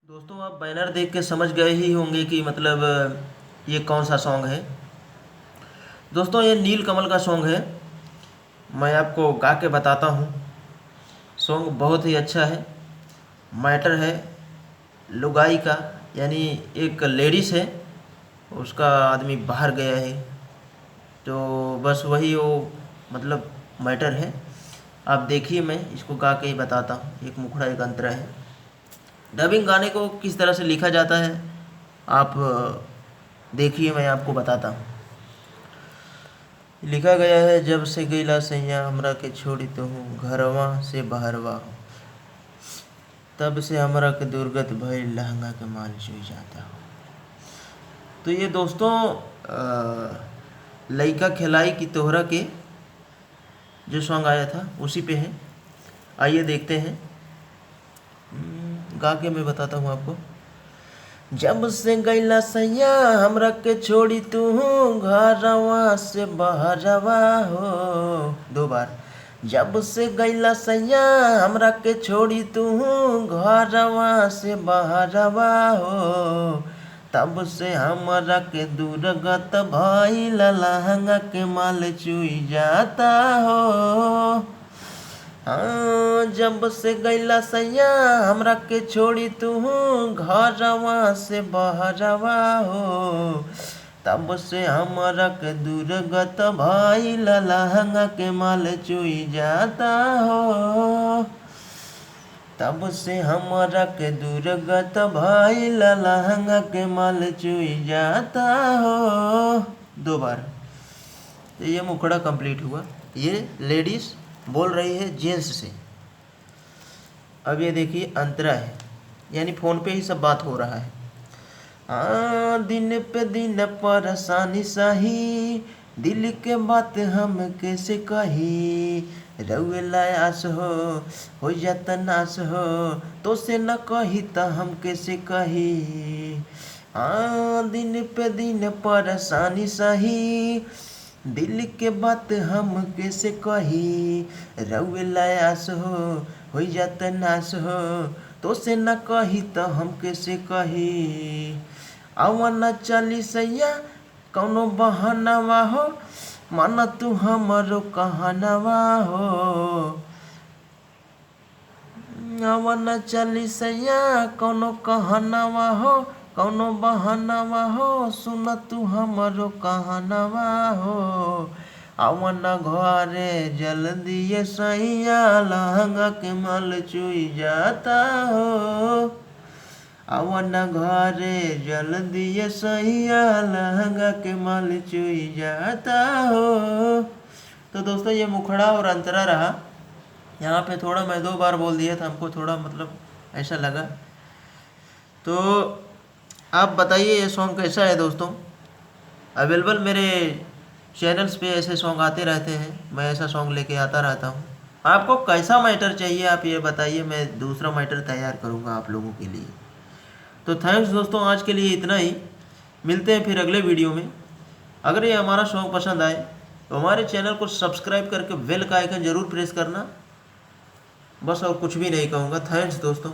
दोस्तों आप बैनर देख के समझ गए ही होंगे कि मतलब ये कौन सा सॉन्ग है। दोस्तों ये नील कमल का सॉन्ग है। मैं आपको गा के बताता हूँ। सॉन्ग बहुत ही अच्छा है। मैटर है लुगाई का, यानी एक लेडीज़ है, उसका आदमी बाहर गया है, तो बस वही वो मतलब मैटर है। आप देखिए, मैं इसको गा के ही बताता हूँ। एक मुखड़ा एक अंतरा है। डबिंग गाने को किस तरह से लिखा जाता है आप देखिए, मैं आपको बताता हूँ। लिखा गया है, जब से गईला सैया हमरा के छोड़ी तो हूँ घरवा से बहरवा हो, तब से हमरा के दुर्गत भइल लहंगा के माल चुई जाता हो। तो ये दोस्तों लइका खिलाई की तोहरा के जो सॉन्ग आया था उसी पे है। आइए देखते हैं। गा के मैं बताता हूँ आपको। जब से गईला सैया हमरा के छोड़ी तू घरवा से बहरवा हो। दो बार। जब से गईला सैया हमरा के छोड़ी तू घरवा से बहरवा हो, तब से हमरा के दुर्गत भइल लहंगा के माल चुई जाता हो। हाँ, जब से गईला सैया हमरा के छोड़ी तू घरवा से बहरवा हो, तब से हमरा के दुर्गत भइल लहंगा के माल चुई जाता हो। तब से हमरा के दुर्गत भइल लहंगा के माल चुई जाता हो। दो बार। तो ये मुखड़ा कंप्लीट हुआ। ये लेडीज़ बोल रही है जेंट्स से। अब ये देखिए अंतरा है, यानी फ़ोन पे ही सब बात हो रहा है। दिन पे दिन परेशानी सही, दिल के बात हम कैसे कही, रउए लायास हो जात नास हो, तो से न कही त हम कैसे कही। दिन पे दिन परेशानी सही, दिल के बात हम कैसे कही, रउए लायास हो जात नास हो, तो से न कही त हम कैसे कही। आवन चली सैया कौनो बहानावा हो, माना तू हमरो कहनावा हो। आवन चली सैया कौनो कहनावा हो, कौनो बहानावा हो, सुन तू हमरो कहनावा हो। आवन घरे जल्दी सैया लहंगा के माल चुई जाता हो। आवन घरे जल्दी सैया लहंगा के माल चुई जाता हो। तो दोस्तों ये मुखड़ा और अंतरा रहा। यहाँ पे थोड़ा मैं 2 बार बोल दिया था, हमको थोड़ा मतलब ऐसा लगा। तो आप बताइए ये सॉन्ग कैसा है दोस्तों। अवेलेबल मेरे चैनल्स पे ऐसे सॉन्ग आते रहते हैं, मैं ऐसा सॉन्ग लेके आता रहता हूँ। आपको कैसा मैटर चाहिए आप ये बताइए, मैं दूसरा मैटर तैयार करूँगा आप लोगों के लिए। तो थैंक्स दोस्तों, आज के लिए इतना ही। मिलते हैं फिर अगले वीडियो में। अगर ये हमारा सॉन्ग पसंद आए तो हमारे चैनल को सब्सक्राइब करके बेल का आइकन ज़रूर प्रेस करना। बस और कुछ भी नहीं कहूँगा। थैंक्स दोस्तों।